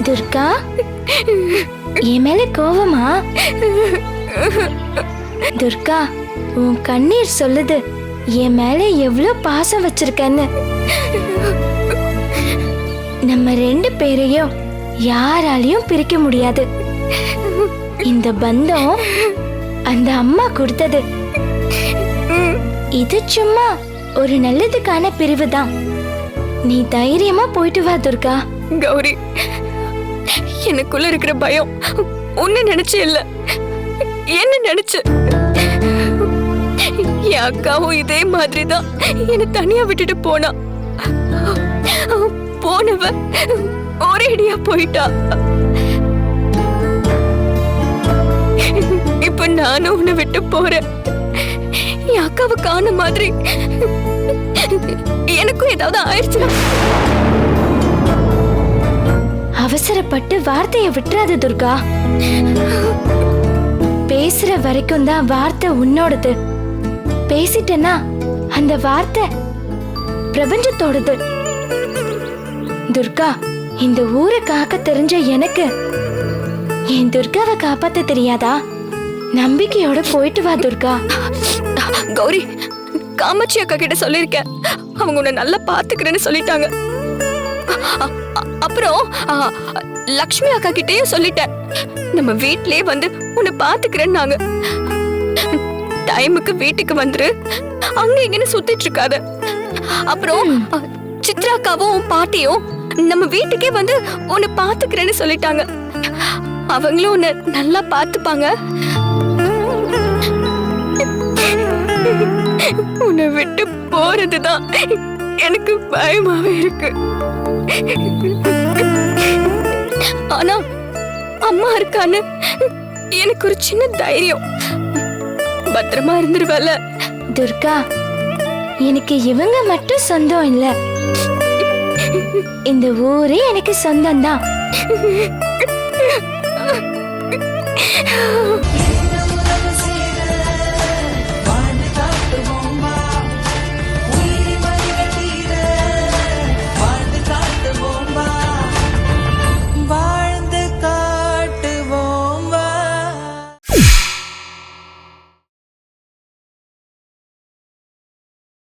துர்கா, என் மேல கோவமா? துர்கா, உன் கண்ணீர் சொல்லுது என் மேல எவ்வளவு பாசம் வச்சிருக்கன்னு. நம்ம ரெண்டு பேரையும் யாராலையும் பிரிக்க முடியாது. இந்த பந்தம் அந்த அம்மா கொடுத்தது. இது சும்மா ஒரு நல்லதுக்கான பிரிவு தான். நீ தைரியமா போயிட்டு வா துர்கா. கௌரி, எனக்குள்ள இருக்கிற பயம் உன்னை நினைச்சு இல்ல, என்ன நினைச்சு. என் அக்காவும் இதே மாதிரிதான் என்ன தனியா விட்டுட்டு போனா. போனவ ஒரேடியா போயிட்டா. இப்ப நானும் உன்னை விட்டு போறேன். என் அக்காவை காண மாதிரி எனக்கும் ஏதாவது ஆயிடுச்சுனா? அவசரப்பட்டு வார்த்தையை விட்டுறாது துர்கா. பேசுற வரைக்கும் தான் வார்த்தை உன்னோடது. பேசிட்டேன்னா அந்த வார்த்தை பிரபஞ்சத்தோடது. துர்கா, இந்த ஊரை காக்க தெரிஞ்ச எனக்கு என் துர்காவை காப்பாத்த தெரியாதா? நம்பிக்கையோட போயிட்டு வா துர்கா. கௌரி, காமாட்சி அக்கா கிட்ட சொல்லிருக்கேன். அவங்க உன்னை நல்லா பாத்துக்கிறேன்னு சொல்லிட்டாங்க. அப்புறம் லக்ஷ்மி அக்கா கிட்டயும் சொல்லிட்டேன். நம்ம வீட்லயே வந்து உன்னை பாத்துக்கிறேன்னாங்க. டைமுக்கு வீட்டுக்கு வந்துரு, அங்க இங்கன்னு சுத்திட்டு இருக்காத. அப்புறம் சித்ரா அக்காவும் பாட்டியும் நம்ம வீட்டுக்கே வந்து உன்னை பாத்துக்கிறேன்னு சொல்லிட்டாங்க. அவங்களும் உன்னை நல்லா பாத்துப்பாங்க. உன்னை விட்டு போறதுதான் எனக்கு பயமாவே இருக்கு. ஆனா அம்மா இருக்கான்னு எனக்கு ஒரு சின்ன தைரியம். பத்திரமா இருந்துருவல. துர்கா, எனக்கு இவங்க மட்டும் சொந்தம் இல்ல, இந்த ஊரே எனக்கு சொந்தம் தான்.